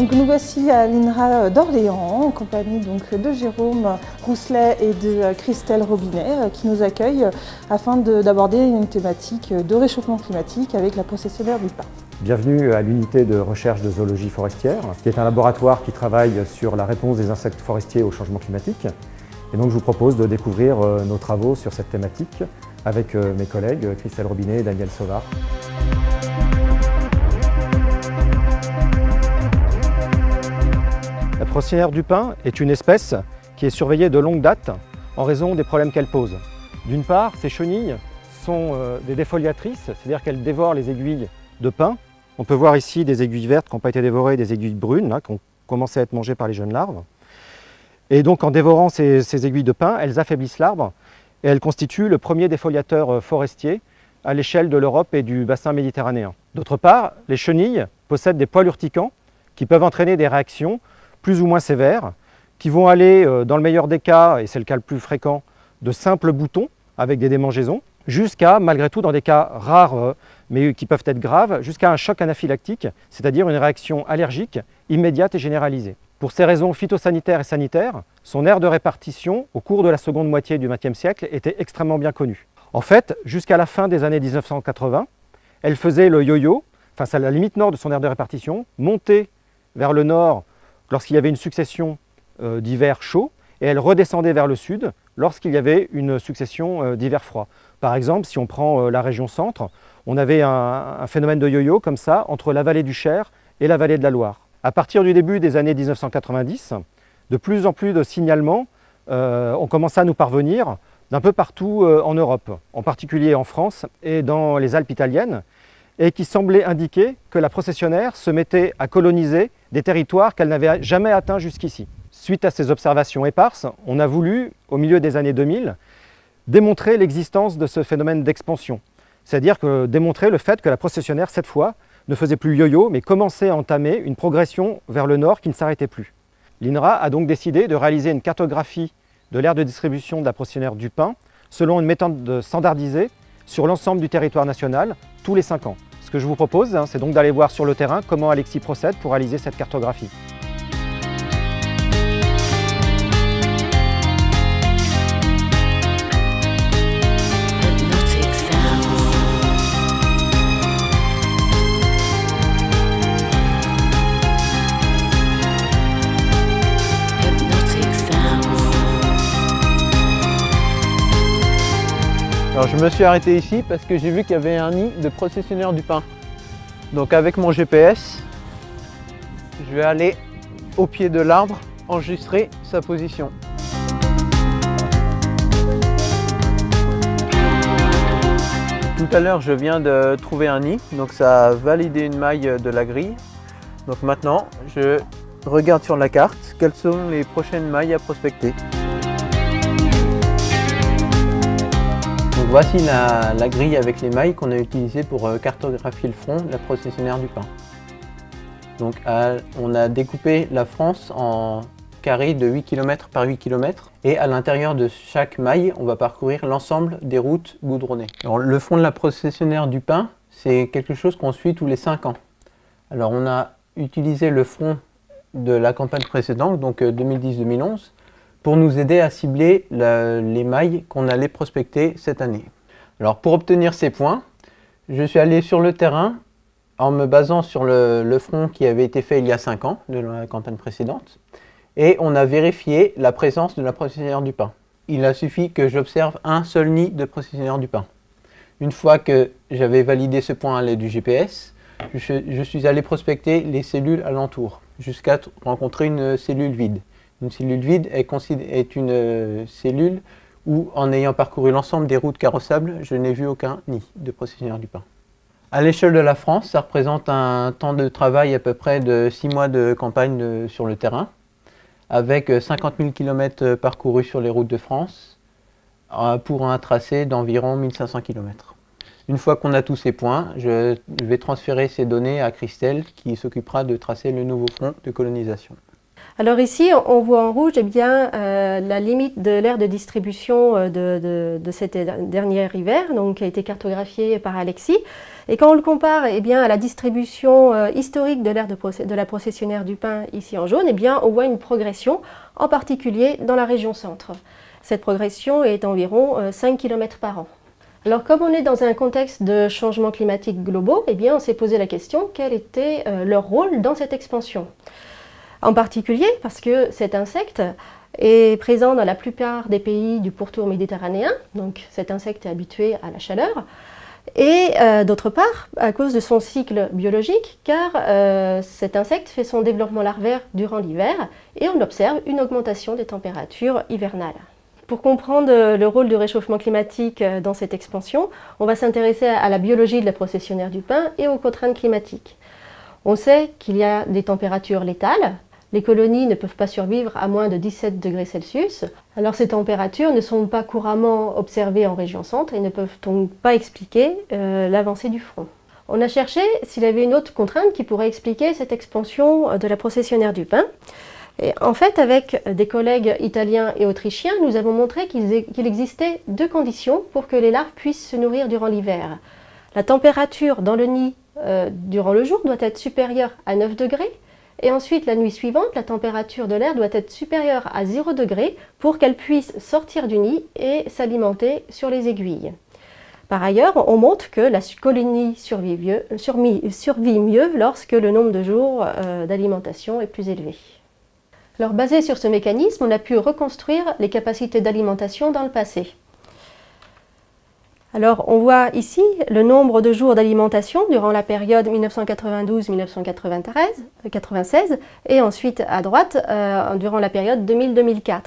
Donc nous voici à l'INRA d'Orléans en compagnie de Jérôme Rousselet et de Christelle Robinet qui nous accueillent afin d'aborder une thématique de réchauffement climatique avec la processionnaire du pain. Bienvenue à l'unité de recherche de zoologie forestière, qui est un laboratoire qui travaille sur la réponse des insectes forestiers au changement climatique. Et donc je vous propose de découvrir nos travaux sur cette thématique avec mes collègues Christelle Robinet et Daniel Sauvard. La processionnaire du pin est une espèce qui est surveillée de longue date en raison des problèmes qu'elle pose. D'une part, ces chenilles sont des défoliatrices, c'est-à-dire qu'elles dévorent les aiguilles de pin. On peut voir ici des aiguilles vertes qui n'ont pas été dévorées, des aiguilles brunes là, qui ont commencé à être mangées par les jeunes larves. Et donc en dévorant ces aiguilles de pin, elles affaiblissent l'arbre et elles constituent le premier défoliateur forestier à l'échelle de l'Europe et du bassin méditerranéen. D'autre part, les chenilles possèdent des poils urticants qui peuvent entraîner des réactions plus ou moins sévères, qui vont aller, dans le meilleur des cas, et c'est le cas le plus fréquent, de simples boutons avec des démangeaisons, jusqu'à, malgré tout, dans des cas rares, mais qui peuvent être graves, jusqu'à un choc anaphylactique, c'est-à-dire une réaction allergique immédiate et généralisée. Pour ces raisons phytosanitaires et sanitaires, son aire de répartition, au cours de la seconde moitié du XXe siècle, était extrêmement bien connue. En fait, jusqu'à la fin des années 1980, elle faisait le yo-yo, enfin c'est à la limite nord de son aire de répartition, montait vers le nord lorsqu'il y avait une succession d'hivers chauds, et elle redescendait vers le sud lorsqu'il y avait une succession d'hivers froids. Par exemple, si on prend la région centre, on avait un phénomène de yo-yo comme ça entre la vallée du Cher et la vallée de la Loire. À partir du début des années 1990, de plus en plus de signalements ont commencé à nous parvenir d'un peu partout en Europe, en particulier en France et dans les Alpes italiennes, et qui semblaient indiquer que la processionnaire se mettait à coloniser des territoires qu'elle n'avait jamais atteints jusqu'ici. Suite à ces observations éparses, on a voulu, au milieu des années 2000, démontrer l'existence de ce phénomène d'expansion. C'est-à-dire démontrer le fait que la processionnaire, cette fois, ne faisait plus yo-yo, mais commençait à entamer une progression vers le nord qui ne s'arrêtait plus. L'INRA a donc décidé de réaliser une cartographie de l'aire de distribution de la processionnaire du pin selon une méthode standardisée sur l'ensemble du territoire national tous les 5 ans. Ce que je vous propose, c'est donc d'aller voir sur le terrain comment Alexis procède pour réaliser cette cartographie. Alors je me suis arrêté ici parce que j'ai vu qu'il y avait un nid de processionnaire du pin. Donc avec mon GPS, je vais aller au pied de l'arbre, enregistrer sa position. Tout à l'heure je viens de trouver un nid, donc ça a validé une maille de la grille. Donc maintenant je regarde sur la carte quelles sont les prochaines mailles à prospecter. Donc voici la grille avec les mailles qu'on a utilisées pour cartographier le front de la processionnaire du pin. Donc on a découpé la France en carrés de 8 km par 8 km et à l'intérieur de chaque maille, on va parcourir l'ensemble des routes goudronnées. Alors, le front de la processionnaire du pin, c'est quelque chose qu'on suit tous les 5 ans. Alors on a utilisé le front de la campagne précédente, donc 2010-2011, pour nous aider à cibler les mailles qu'on allait prospecter cette année. Alors pour obtenir ces points, je suis allé sur le terrain en me basant sur le front qui avait été fait il y a 5 ans, de la campagne précédente, et on a vérifié la présence de la processionnaire du pin. Il a suffi que j'observe un seul nid de processionnaire du pin. Une fois que j'avais validé ce point à l'aide du GPS, je suis allé prospecter les cellules alentours, jusqu'à rencontrer une cellule vide. Une cellule vide est une cellule où, en ayant parcouru l'ensemble des routes carrossables, je n'ai vu aucun nid de processionnaire du pin. À l'échelle de la France, ça représente un temps de travail à peu près de 6 mois de campagne sur le terrain, avec 50 000 km parcourus sur les routes de France, pour un tracé d'environ 1500 km. Une fois qu'on a tous ces points, je vais transférer ces données à Christelle, qui s'occupera de tracer le nouveau front de colonisation. Alors ici, on voit en rouge la limite de l'aire de distribution de cet dernier hiver, donc, qui a été cartographiée par Alexis. Et quand on le compare à la distribution historique de l'aire de la processionnaire du pin ici en jaune, on voit une progression, en particulier dans la région centre. Cette progression est d'environ 5 km par an. Alors comme on est dans un contexte de changements climatiques globaux, on s'est posé la question quel était leur rôle dans cette expansion. En particulier parce que cet insecte est présent dans la plupart des pays du pourtour méditerranéen, donc cet insecte est habitué à la chaleur, et d'autre part à cause de son cycle biologique, car cet insecte fait son développement larvaire durant l'hiver et on observe une augmentation des températures hivernales. Pour comprendre le rôle du réchauffement climatique dans cette expansion, on va s'intéresser à la biologie de la processionnaire du pin et aux contraintes climatiques. On sait qu'il y a des températures létales. Les colonies ne peuvent pas survivre à moins de 17 degrés Celsius. Alors ces températures ne sont pas couramment observées en région centre et ne peuvent donc pas expliquer l'avancée du front. On a cherché s'il y avait une autre contrainte qui pourrait expliquer cette expansion de la processionnaire du pin. Et en fait, avec des collègues italiens et autrichiens, nous avons montré qu'il existait deux conditions pour que les larves puissent se nourrir durant l'hiver. La température dans le nid durant le jour doit être supérieure à 9 degrés et ensuite la nuit suivante, la température de l'air doit être supérieure à 0 degrés pour qu'elles puissent sortir du nid et s'alimenter sur les aiguilles. Par ailleurs, on montre que la colonie survit mieux lorsque le nombre de jours d'alimentation est plus élevé. Alors, basé sur ce mécanisme, on a pu reconstruire les capacités d'alimentation dans le passé. Alors, on voit ici le nombre de jours d'alimentation durant la période 1992-1996 et ensuite à droite durant la période 2000-2004.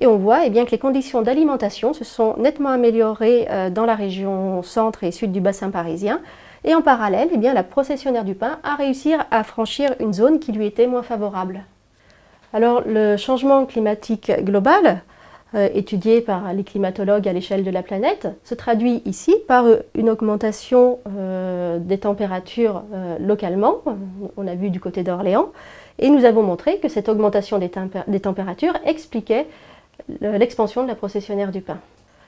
Et on voit que les conditions d'alimentation se sont nettement améliorées dans la région centre et sud du bassin parisien. Et en parallèle, la processionnaire du pin a réussi à franchir une zone qui lui était moins favorable. Alors, le changement climatique global, étudié par les climatologues à l'échelle de la planète, se traduit ici par une augmentation des températures localement, on a vu du côté d'Orléans, et nous avons montré que cette augmentation des températures expliquait l'expansion de la processionnaire du pin.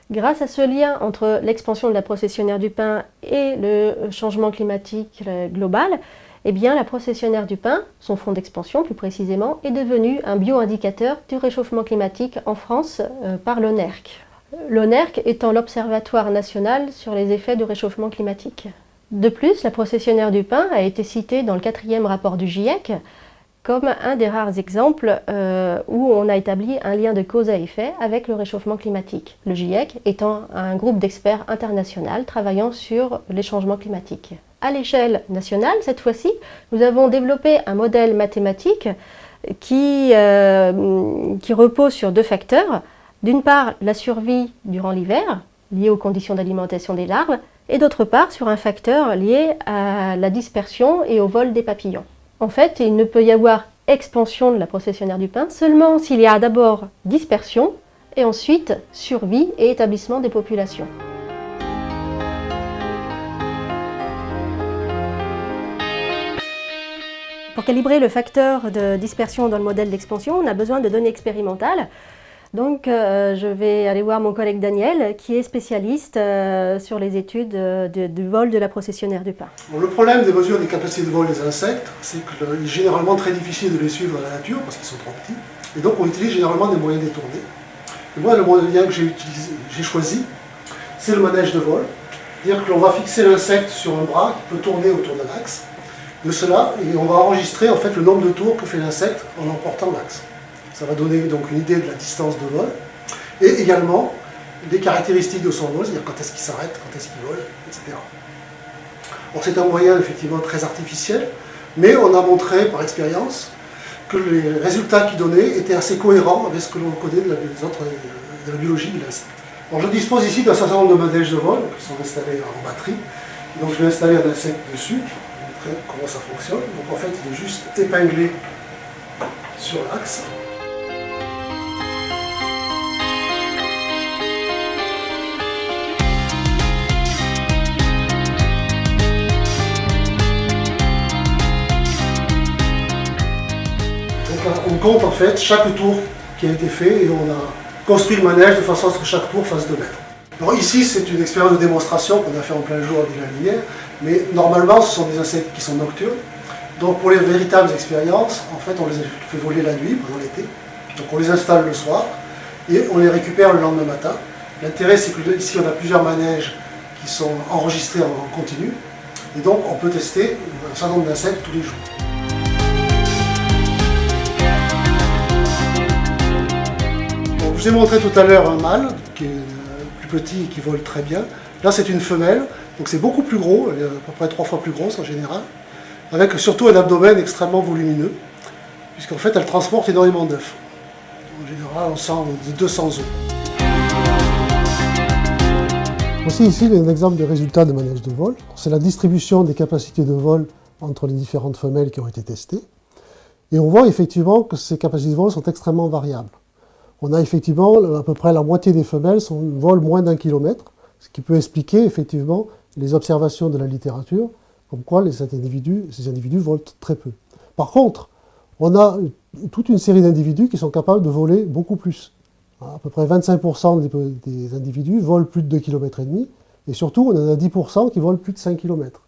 Grâce à ce lien entre l'expansion de la processionnaire du pin et le changement climatique global, la processionnaire du pin, son front d'expansion plus précisément, est devenu un bioindicateur du réchauffement climatique en France par l'ONERC. L'ONERC étant l'Observatoire national sur les effets du réchauffement climatique. De plus, la processionnaire du pin a été citée dans le 4e rapport du GIEC comme un des rares exemples où on a établi un lien de cause à effet avec le réchauffement climatique. Le GIEC étant un groupe d'experts international travaillant sur les changements climatiques. À l'échelle nationale, cette fois-ci, nous avons développé un modèle mathématique qui repose sur deux facteurs. D'une part, la survie durant l'hiver, liée aux conditions d'alimentation des larves, et d'autre part, sur un facteur lié à la dispersion et au vol des papillons. En fait, il ne peut y avoir expansion de la processionnaire du pin seulement s'il y a d'abord dispersion et ensuite survie et établissement des populations. Pour calibrer le facteur de dispersion dans le modèle d'expansion, on a besoin de données expérimentales. Donc je vais aller voir mon collègue Daniel, qui est spécialiste sur les études du vol de la processionnaire du pin. Bon, le problème des mesures des capacités de vol des insectes, c'est qu'il est généralement très difficile de les suivre dans la nature, parce qu'ils sont trop petits. Et donc on utilise généralement des moyens détournés. Et moi, le moyen que j'ai choisi, c'est le manège de vol. C'est-à-dire que l'on va fixer l'insecte sur un bras qui peut tourner autour d'un axe. De cela, et on va enregistrer en fait le nombre de tours que fait l'insecte en emportant l'axe. Ça va donner donc une idée de la distance de vol et également des caractéristiques de son vol, c'est-à-dire quand est-ce qu'il s'arrête, quand est-ce qu'il vole, etc. Alors c'est un moyen effectivement très artificiel, mais on a montré par expérience que les résultats qu'il donnait étaient assez cohérents avec ce que l'on connaît de la biologie de l'insecte. Alors je dispose ici d'un certain nombre de manèges de vol qui sont installés en batterie. Donc je vais installer un insecte dessus. Comment ça fonctionne. Donc en fait il est juste épinglé sur l'axe. Donc là, on compte en fait chaque tour qui a été fait et on a construit le manège de façon à ce que chaque tour fasse 2 mètres. Alors ici, c'est une expérience de démonstration qu'on a fait en plein jour avec la lumière, mais normalement, ce sont des insectes qui sont nocturnes. Donc pour les véritables expériences, en fait, on les fait voler la nuit, pendant l'été. Donc on les installe le soir et on les récupère le lendemain matin. L'intérêt, c'est que ici, on a plusieurs manèges qui sont enregistrés en continu. Et donc, on peut tester un certain nombre d'insectes tous les jours. Donc, je vous ai montré tout à l'heure un mâle qui est plus petit et qui vole très bien. Là, c'est une femelle, donc c'est beaucoup plus gros, elle est à peu près 3 fois plus grosse en général, avec surtout un abdomen extrêmement volumineux, puisqu'en fait, elle transporte énormément d'œufs. En général, on sent 200 œufs. Voici ici un exemple de résultat de manège de vol. C'est la distribution des capacités de vol entre les différentes femelles qui ont été testées. Et on voit effectivement que ces capacités de vol sont extrêmement variables. On a effectivement à peu près la moitié des femelles volent moins d'1 kilomètre, ce qui peut expliquer effectivement les observations de la littérature, comme quoi ces individus volent très peu. Par contre, on a toute une série d'individus qui sont capables de voler beaucoup plus. À peu près 25% des individus volent plus de 2,5 km et surtout on en a 10% qui volent plus de 5 km.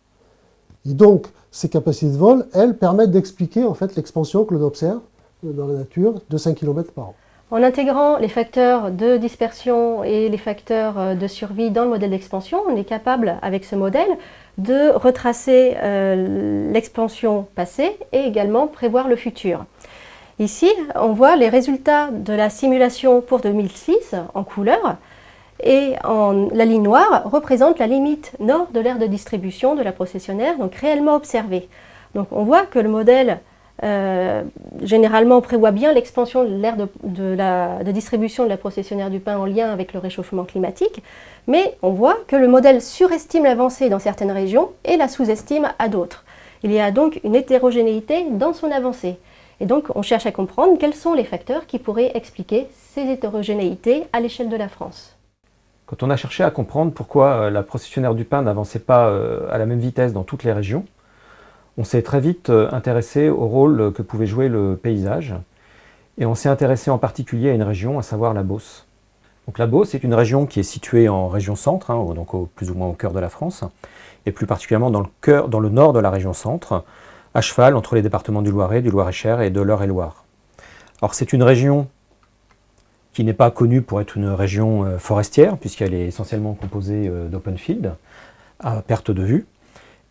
Et donc ces capacités de vol, elles, permettent d'expliquer en fait l'expansion que l'on observe dans la nature de 5 km par an. En intégrant les facteurs de dispersion et les facteurs de survie dans le modèle d'expansion, on est capable, avec ce modèle, de retracer l'expansion passée et également prévoir le futur. Ici, on voit les résultats de la simulation pour 2006 en couleur et la ligne noire représente la limite nord de l'aire de distribution de la processionnaire, donc réellement observée. Donc on voit que le modèle généralement prévoit bien l'expansion de l'aire de distribution de la processionnaire du pain en lien avec le réchauffement climatique, mais on voit que le modèle surestime l'avancée dans certaines régions et la sous-estime à d'autres. Il y a donc une hétérogénéité dans son avancée. Et donc, on cherche à comprendre quels sont les facteurs qui pourraient expliquer ces hétérogénéités à l'échelle de la France. Quand on a cherché à comprendre pourquoi la processionnaire du pain n'avançait pas à la même vitesse dans toutes les régions, on s'est très vite intéressé au rôle que pouvait jouer le paysage. Et on s'est intéressé en particulier à une région, à savoir la Beauce. Donc la Beauce est une région qui est située en région centre, donc plus ou moins au cœur de la France, et plus particulièrement dans le nord de la région centre, à cheval entre les départements du Loiret, du Loir-et-Cher et de l'Eure-et-Loir. Alors c'est une région qui n'est pas connue pour être une région forestière, puisqu'elle est essentiellement composée d'open field, à perte de vue.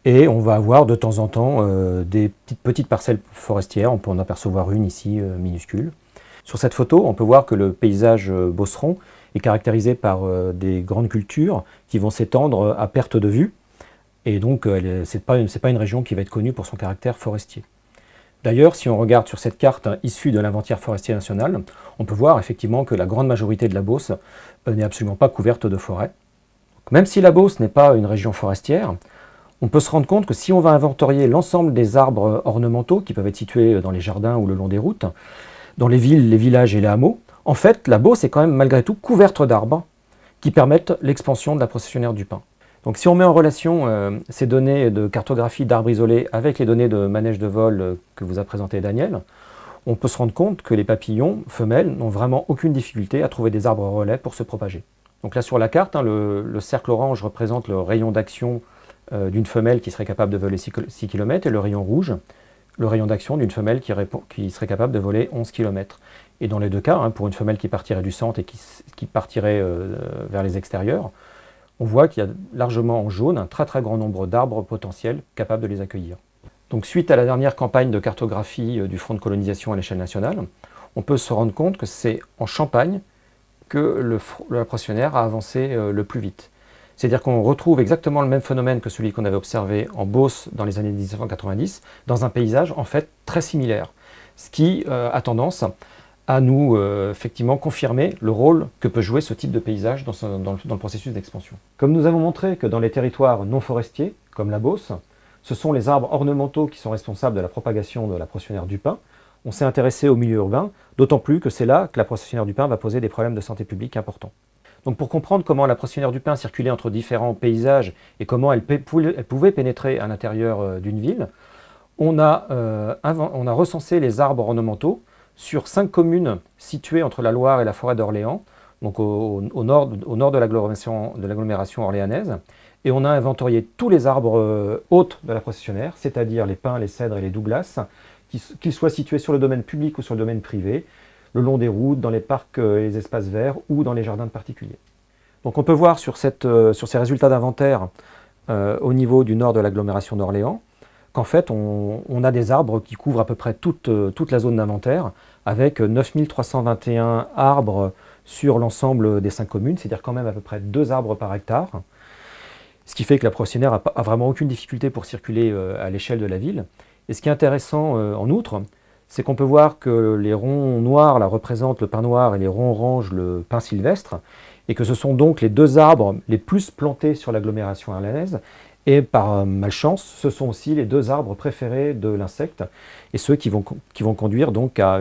Et on va avoir de temps en temps des petites parcelles forestières, on peut en apercevoir une ici minuscule. Sur cette photo, on peut voir que le paysage beauceron est caractérisé par des grandes cultures qui vont s'étendre à perte de vue. Et donc, ce n'est pas une région qui va être connue pour son caractère forestier. D'ailleurs, si on regarde sur cette carte issue de l'inventaire forestier national, on peut voir effectivement que la grande majorité de la Beauce n'est absolument pas couverte de forêt. Même si la Beauce n'est pas une région forestière, on peut se rendre compte que si on va inventorier l'ensemble des arbres ornementaux qui peuvent être situés dans les jardins ou le long des routes, dans les villes, les villages et les hameaux, en fait, la Beauce est quand même malgré tout couverte d'arbres qui permettent l'expansion de la processionnaire du pain. Donc si on met en relation ces données de cartographie d'arbres isolés avec les données de manège de vol que vous a présenté Daniel, on peut se rendre compte que les papillons femelles n'ont vraiment aucune difficulté à trouver des arbres relais pour se propager. Donc là sur la carte, le cercle orange représente le rayon d'action d'une femelle qui serait capable de voler 6 km et le rayon rouge, le rayon d'action d'une femelle qui serait capable de voler 11 km. Et dans les deux cas, pour une femelle qui partirait du centre et qui partirait vers les extérieurs, on voit qu'il y a largement en jaune un très très grand nombre d'arbres potentiels capables de les accueillir. Donc suite à la dernière campagne de cartographie du Front de colonisation à l'échelle nationale, on peut se rendre compte que c'est en Champagne que la processionnaire a avancé le plus vite. C'est-à-dire qu'on retrouve exactement le même phénomène que celui qu'on avait observé en Beauce dans les années 1990, dans un paysage en fait très similaire, ce qui a tendance à nous effectivement confirmer le rôle que peut jouer ce type de paysage dans le processus d'expansion. Comme nous avons montré que dans les territoires non forestiers, comme la Beauce, ce sont les arbres ornementaux qui sont responsables de la propagation de la processionnaire du pin, on s'est intéressé au milieu urbain, d'autant plus que c'est là que la processionnaire du pin va poser des problèmes de santé publique importants. Donc pour comprendre comment la processionnaire du pin circulait entre différents paysages et comment elle pouvait pénétrer à l'intérieur d'une ville, on a recensé les arbres ornementaux sur 5 communes situées entre la Loire et la forêt d'Orléans, donc au nord de l'agglomération orléanaise. Et on a inventorié tous les arbres hôtes de la processionnaire, c'est-à-dire les pins, les cèdres et les douglas, qu'ils soient situés sur le domaine public ou sur le domaine privé, le long des routes, dans les parcs et les espaces verts ou dans les jardins de particuliers. Donc on peut voir sur ces résultats d'inventaire au niveau du nord de l'agglomération d'Orléans qu'en fait on a des arbres qui couvrent à peu près toute la zone d'inventaire avec 9321 arbres sur l'ensemble des 5 communes, c'est-à-dire quand même à peu près 2 arbres par hectare. Ce qui fait que la processionnaire n'a vraiment aucune difficulté pour circuler à l'échelle de la ville. Et ce qui est intéressant en outre, c'est qu'on peut voir que les ronds noirs là, représentent le pin noir et les ronds oranges le pin sylvestre, et que ce sont donc les 2 arbres les plus plantés sur l'agglomération orléanaise. Et par malchance, ce sont aussi les 2 arbres préférés de l'insecte, et ceux qui vont conduire donc à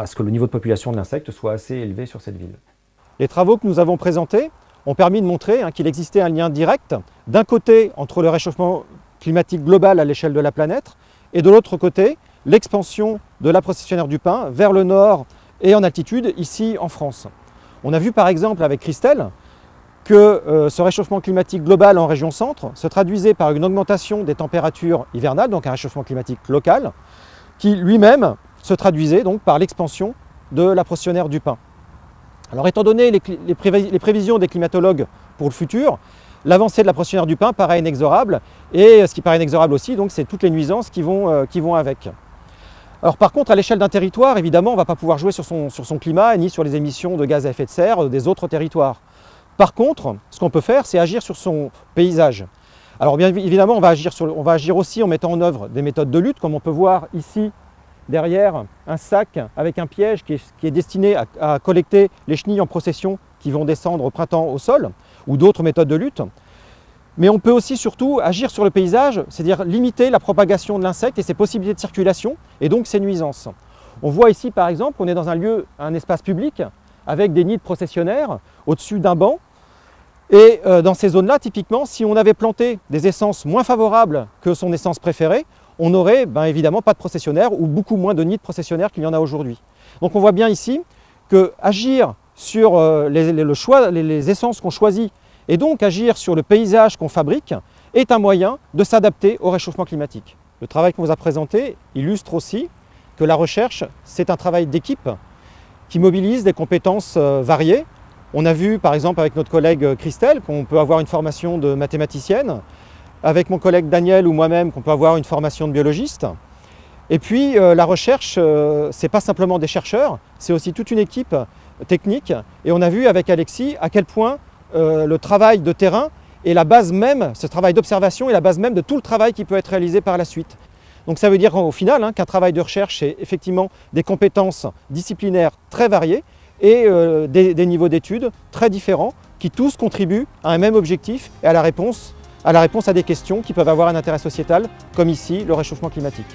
ce que le niveau de population de l'insecte soit assez élevé sur cette ville. Les travaux que nous avons présentés ont permis de montrer qu'il existait un lien direct, d'un côté entre le réchauffement climatique global à l'échelle de la planète, et de l'autre côté, l'expansion de la processionnaire du pin vers le nord et en altitude, ici en France. On a vu par exemple avec Christelle que ce réchauffement climatique global en région centre se traduisait par une augmentation des températures hivernales, donc un réchauffement climatique local, qui lui-même se traduisait donc par l'expansion de la processionnaire du pin. Alors étant donné les prévisions des climatologues pour le futur, l'avancée de la processionnaire du pin paraît inexorable, et ce qui paraît inexorable aussi, c'est toutes les nuisances qui vont avec. Alors par contre, à l'échelle d'un territoire, évidemment, on ne va pas pouvoir jouer sur son climat, ni sur les émissions de gaz à effet de serre des autres territoires. Par contre, ce qu'on peut faire, c'est agir sur son paysage. Alors bien évidemment, on va agir aussi en mettant en œuvre des méthodes de lutte, comme on peut voir ici, derrière un sac avec un piège qui est destiné à collecter les chenilles en procession qui vont descendre au printemps au sol, ou d'autres méthodes de lutte. Mais on peut aussi surtout agir sur le paysage, c'est-à-dire limiter la propagation de l'insecte et ses possibilités de circulation, et donc ses nuisances. On voit ici par exemple qu'on est dans un espace public, avec des nids de processionnaires au-dessus d'un banc. Et dans ces zones-là, typiquement, si on avait planté des essences moins favorables que son essence préférée, on n'aurait évidemment pas de processionnaires ou beaucoup moins de nids de processionnaires qu'il y en a aujourd'hui. Donc on voit bien ici que agir sur les essences qu'on choisit et donc agir sur le paysage qu'on fabrique est un moyen de s'adapter au réchauffement climatique. Le travail qu'on vous a présenté illustre aussi que la recherche, c'est un travail d'équipe qui mobilise des compétences variées. On a vu par exemple avec notre collègue Christelle qu'on peut avoir une formation de mathématicienne, avec mon collègue Daniel ou moi-même qu'on peut avoir une formation de biologiste. Et puis la recherche, ce n'est pas simplement des chercheurs, c'est aussi toute une équipe technique. Et on a vu avec Alexis à quel point le travail de terrain est la base même, ce travail d'observation est la base même de tout le travail qui peut être réalisé par la suite. Donc ça veut dire au final qu'un travail de recherche, c'est effectivement des compétences disciplinaires très variées et des niveaux d'études très différents qui tous contribuent à un même objectif et à la réponse à des questions qui peuvent avoir un intérêt sociétal, comme ici le réchauffement climatique.